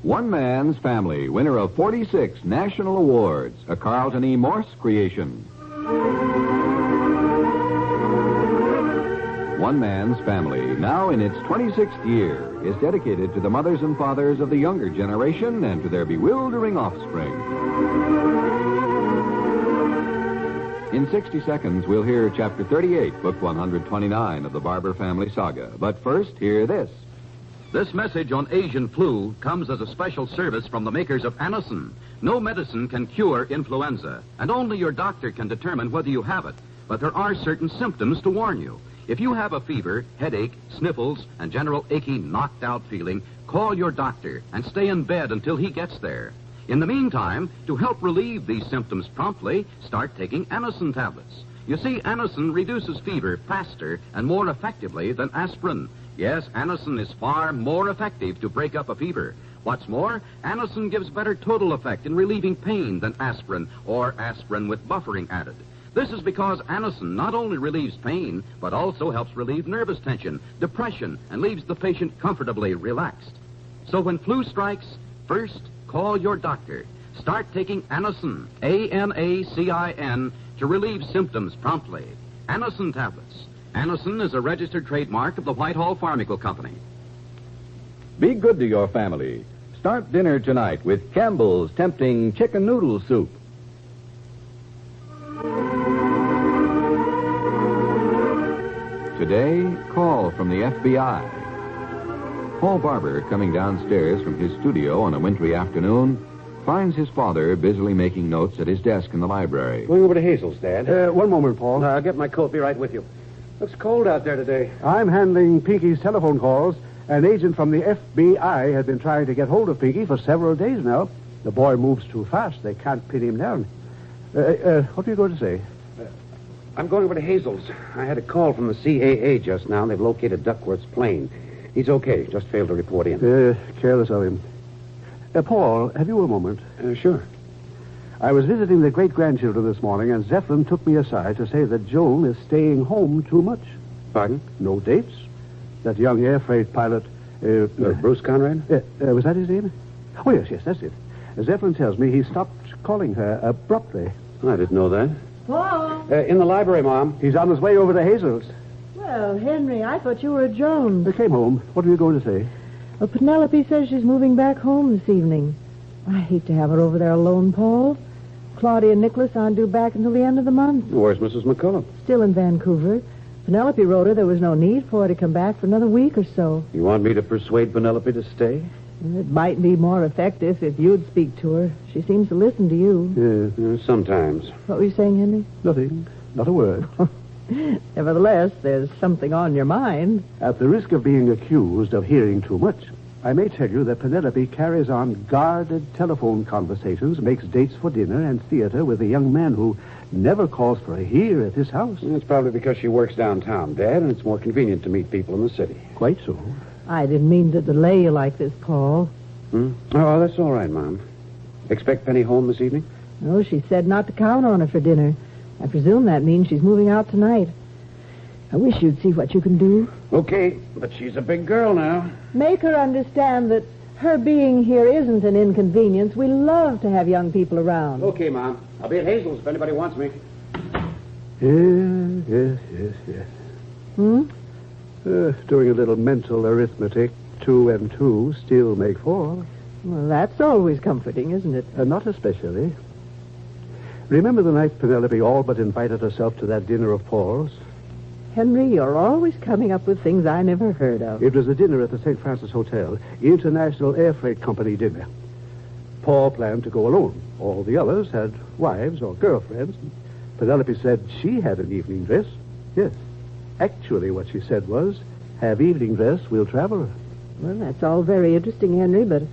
One Man's Family, winner of 46 national awards, a Carlton E. Morse creation. One Man's Family, now in its 26th year, is dedicated to the mothers and fathers of the younger generation and to their bewildering offspring. In 60 seconds, we'll hear Chapter 38, Book 129 of the Barbour family saga. But first, hear this. This message on Asian flu comes as a special service from the makers of Anacin. No medicine can cure influenza, and only your doctor can determine whether you have it. But there are certain symptoms to warn you. If you have a fever, headache, sniffles, and general achy, knocked-out feeling, call your doctor and stay in bed until he gets there. In the meantime, to help relieve these symptoms promptly, start taking Anacin tablets. You see, Anacin reduces fever faster and more effectively than aspirin. Yes, Anacin is far more effective to break up a fever. What's more, Anacin gives better total effect in relieving pain than aspirin or aspirin with buffering added. This is because Anacin not only relieves pain, but also helps relieve nervous tension, depression, and leaves the patient comfortably relaxed. So when flu strikes, first call your doctor. Start taking Anacin, A-N-A-C-I-N, to relieve symptoms promptly. Anacin tablets. Anacin is a registered trademark of the Whitehall Pharmaceutical Company. Be good to your family. Start dinner tonight with Campbell's tempting chicken noodle soup. Today, call from the FBI. Paul Barbour, coming downstairs from his studio on a wintry afternoon, finds his father busily making notes at his desk in the library. Going over to Hazel's, Dad. One moment, Paul. I'll get my coat. Be right with you. Looks cold out there today. I'm handling Pinky's telephone calls. An agent from the FBI has been trying to get hold of Pinky for several days now. The boy moves too fast. They can't pin him down. What are you going to say? I'm going over to Hazel's. I had a call from the CAA just now. They've located Duckworth's plane. He's okay. Just failed to report in. Careless of him. Paul, have you a moment? Sure. I was visiting the great-grandchildren this morning, and Zephyrin took me aside to say that Joan is staying home too much. Pardon? No dates. That young air freight pilot... Bruce Conrad? Was that his name? Oh, yes, that's it. Zephyrin tells me he stopped calling her abruptly. I didn't know that. Paul? In the library, Mom. He's on his way over to Hazel's. Well, Henry, I thought you were at Jones. They came home. What were you going to say? Well, Penelope says she's moving back home this evening. I hate to have her over there alone, Paul. Claudia and Nicholas aren't due back until the end of the month. Where's Mrs. McCullough? Still in Vancouver. Penelope wrote her there was no need for her to come back for another week or so. You want me to persuade Penelope to stay? It might be more effective if you'd speak to her. She seems to listen to you. Sometimes. What were you saying, Henry? Nothing. Not a word. Nevertheless, there's something on your mind. At the risk of being accused of hearing too much, I may tell you that Penelope carries on guarded telephone conversations, makes dates for dinner and theater with a young man who never calls for a here at this house. It's probably because she works downtown, Dad, and it's more convenient to meet people in the city. Quite so. I didn't mean to delay you like this, Paul. Oh, that's all right, Mom. Expect Penny home this evening? No, she said not to count on her for dinner. I presume that means she's moving out tonight. I wish you'd see what you can do. Okay, but she's a big girl now. Make her understand that her being here isn't an inconvenience. We love to have young people around. Okay, Mom. I'll be at Hazel's if anybody wants me. Yes. Doing a little mental arithmetic. 2 and 2 still make 4. Well, that's always comforting, isn't it? Not especially. Remember the night Penelope all but invited herself to that dinner of Paul's? Henry, you're always coming up with things I never heard of. It was a dinner at the St. Francis Hotel, International Air Freight Company dinner. Paul planned to go alone. All the others had wives or girlfriends. Penelope said she had an evening dress. Yes. Actually, what she said was, have evening dress, we'll travel. Well, that's all very interesting, Henry, but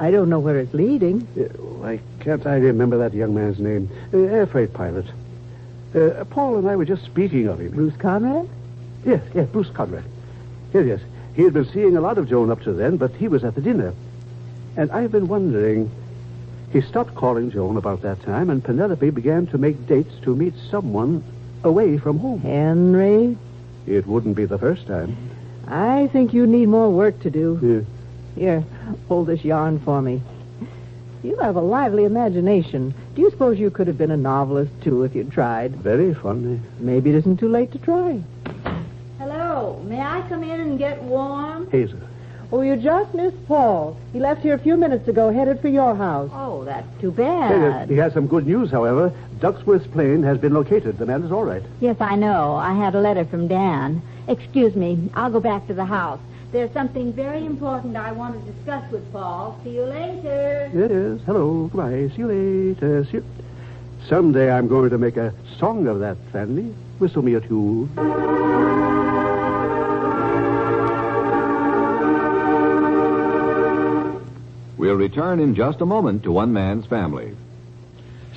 I don't know where it's leading. Why can't I remember that young man's name? Air freight pilot. Paul and I were just speaking of him. Bruce Conrad? Yes, Bruce Conrad. Yes. He had been seeing a lot of Joan up to then, but he was at the dinner. And I've been wondering... He stopped calling Joan about that time, and Penelope began to make dates to meet someone away from home. Henry? It wouldn't be the first time. I think you need more work to do. Here, hold this yarn for me. You have a lively imagination. Do you suppose you could have been a novelist, too, if you'd tried? Very funny. Maybe it isn't too late to try. Hello. May I come in and get warm? Hazel. Oh, you just missed Paul. He left here a few minutes ago, headed for your house. Oh, that's too bad. He has some good news, however. Ducksworth's plane has been located. The man is all right. Yes, I know. I had a letter from Dan. Excuse me. I'll go back to the house. There's something very important I want to discuss with Paul. See you later. Yes. Hello. Goodbye. See you later. See you. Someday I'm going to make a song of that, Fanny. Whistle me a tune. We'll return in just a moment to One Man's Family.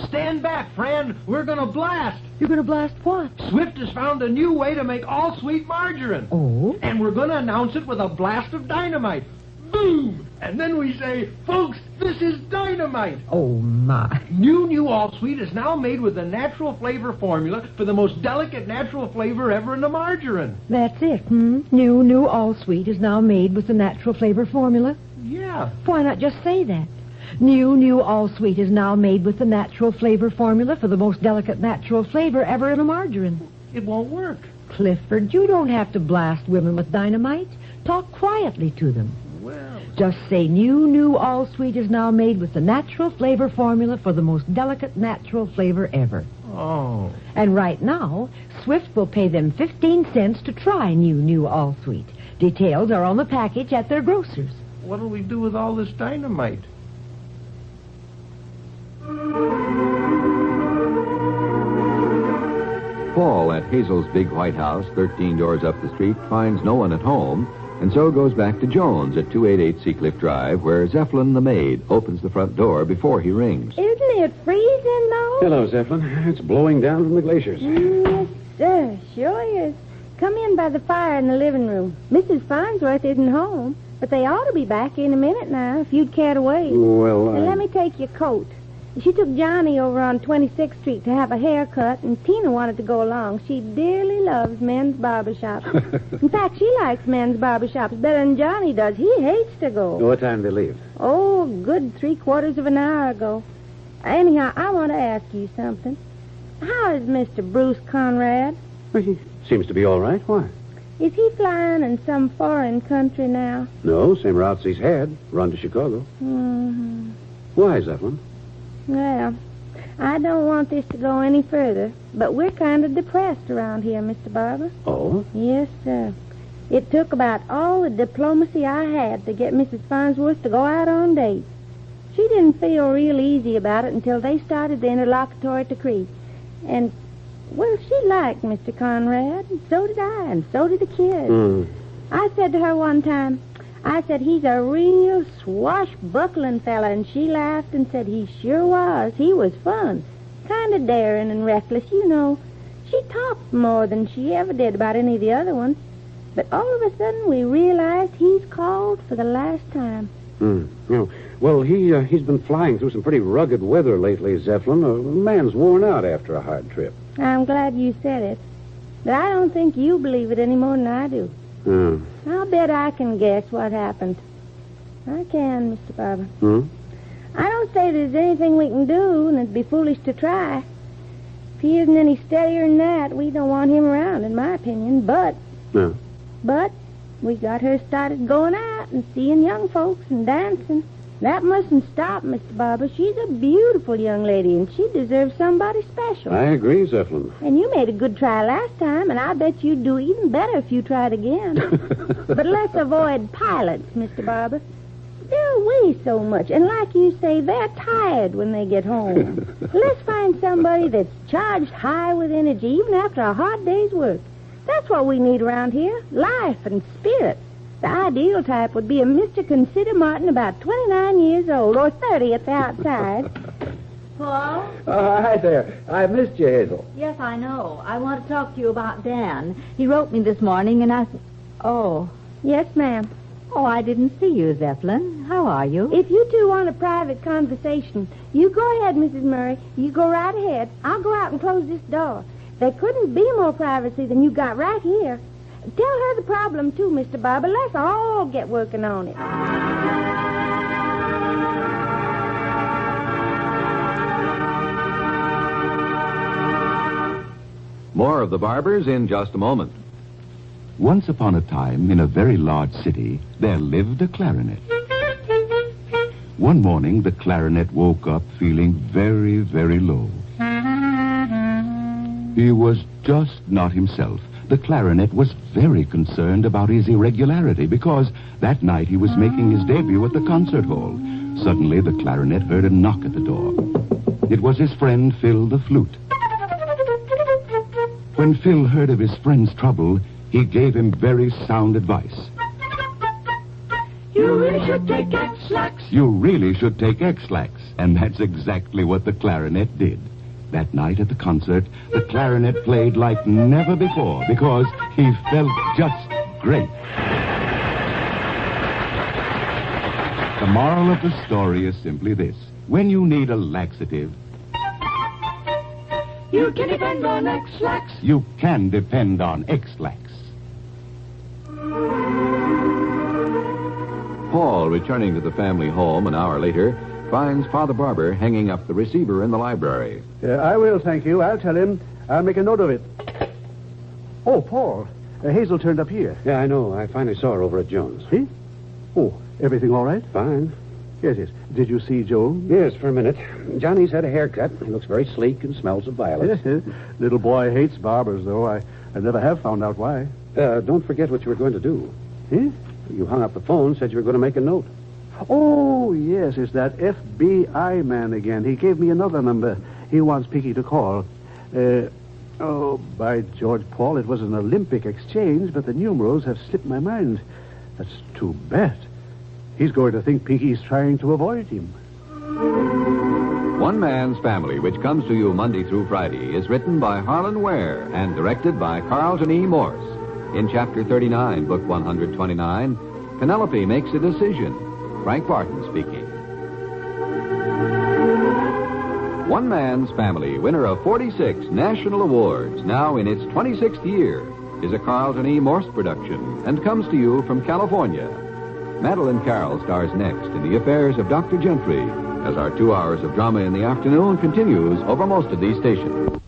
Stand back, friend. We're going to blast. You're going to blast what? Swift has found a new way to make all sweet margarine. Oh? And we're going to announce it with a blast of dynamite. Boom! And then we say, folks, this is dynamite. Oh, my. New All Sweet is now made with the natural flavor formula for the most delicate natural flavor ever in the margarine. That's it, New All Sweet is now made with the natural flavor formula. Yeah. Why not just say that? New All Sweet is now made with the natural flavor formula for the most delicate natural flavor ever in a margarine. It won't work. Clifford, you don't have to blast women with dynamite. Talk quietly to them. Well... Just say New All Sweet is now made with the natural flavor formula for the most delicate natural flavor ever. Oh. And right now, Swift will pay them 15 cents to try New All Sweet. Details are on the package at their grocer's. What'll we do with all this dynamite? Paul at Hazel's big white house, 13 doors up the street, finds no one at home, and so goes back to Jones at 288 Seacliff Drive, where Zeppelin, the maid, opens the front door before he rings. Isn't it freezing, though? Hello, Zeppelin. It's blowing down from the glaciers. Yes, sir. Sure is. Come in by the fire in the living room. Mrs. Farnsworth isn't home, but they ought to be back in a minute now, if you'd care to wait. Well, Now, let me take your coat. She took Johnny over on 26th Street to have a haircut, and Tina wanted to go along. She dearly loves men's barbershops. In fact, she likes men's barbershops better than Johnny does. He hates to go. What time did they leave? Oh, good 3/4 of an hour ago. Anyhow, I want to ask you something. How is Mr. Bruce Conrad? Well, he seems to be all right. Why? Is he flying in some foreign country now? No, same routes he's had. Run to Chicago. Mm-hmm. Why, Zeppelin? Well, I don't want this to go any further, but we're kind of depressed around here, Mr. Barbour. Oh? Yes, sir. It took about all the diplomacy I had to get Mrs. Farnsworth to go out on dates. She didn't feel real easy about it until they started the interlocutory decree. And, well, she liked Mr. Conrad, and so did I, and so did the kids. I said to her one time, I said, he's a real swashbuckling fella, and she laughed and said he sure was. He was fun. Kind of daring and reckless, you know. She talked more than she ever did about any of the other ones. But all of a sudden, we realized he's called for the last time. No. Well, he's been flying through some pretty rugged weather lately, Zeppelin. A man's worn out after a hard trip. I'm glad you said it. But I don't think you believe it any more than I do. I'll bet I can guess what happened. I can, Mr. Barbour. I don't say there's anything we can do, and it'd be foolish to try. If he isn't any steadier than that, we don't want him around, in my opinion. But we got her started going out and seeing young folks and dancing. That mustn't stop, Mr. Barbour. She's a beautiful young lady, and she deserves somebody special. I agree, Zeppelin. And you made a good try last time, and I bet you'd do even better if you tried again. But let's avoid pilots, Mr. Barbour. They're away so much, and like you say, they're tired when they get home. Let's find somebody that's charged high with energy, even after a hard day's work. That's what we need around here, life and spirit. The ideal type would be a Mr. Consider Martin, about 29 years old, or 30 at the outside. Paul? Hi there. I missed you, Hazel. Yes, I know. I want to talk to you about Dan. He wrote me this morning, and Oh. Yes, ma'am. Oh, I didn't see you, Zeppelin. How are you? If you two want a private conversation, you go ahead, Mrs. Murray. You go right ahead. I'll go out and close this door. There couldn't be more privacy than you got right here. Tell her the problem, too, Mr. Barbour. Let's all get working on it. More of the Barbours in just a moment. Once upon a time, in a very large city, there lived a clarinet. One morning, the clarinet woke up feeling very, very low. He was just not himself. The clarinet was very concerned about his irregularity because that night he was making his debut at the concert hall. Suddenly, the clarinet heard a knock at the door. It was his friend Phil the flute. When Phil heard of his friend's trouble, he gave him very sound advice. You really should take X-Lax. You really should take X-Lax. And that's exactly what the clarinet did. That night at the concert, the clarinet played like never before because he felt just great. The moral of the story is simply this. When you need a laxative, you can depend on X-Lax. You can depend on X-Lax. Paul, returning to the family home an hour later, finds Father Barbour hanging up the receiver in the library. I will, thank you. I'll tell him. I'll make a note of it. Oh, Paul. Hazel turned up here. Yeah, I know. I finally saw her over at Jones. See? Oh, everything all right? Fine. Yes, yes. Did you see Jones? Yes, for a minute. Johnny's had a haircut. He looks very sleek and smells of violets. Little boy hates Barbours, though. I never have found out why. Don't forget what you were going to do. You hung up the phone, said you were going to make a note. Oh, yes, it's that FBI man again. He gave me another number. He wants Picky to call. Oh, by George, Paul, it was an Olympic exchange, but the numerals have slipped my mind. That's too bad. He's going to think Picky's trying to avoid him. One Man's Family, which comes to you Monday through Friday, is written by Harlan Ware and directed by Carlton E. Morse. In Chapter 39, Book 129, Penelope makes a decision. Frank Barton speaking. One Man's Family, winner of 46 national awards, now in its 26th year, is a Carlton E. Morse production and comes to you from California. Madeline Carroll stars next in The Affairs of Dr. Gentry, as our 2 hours of drama in the afternoon continues over most of these stations.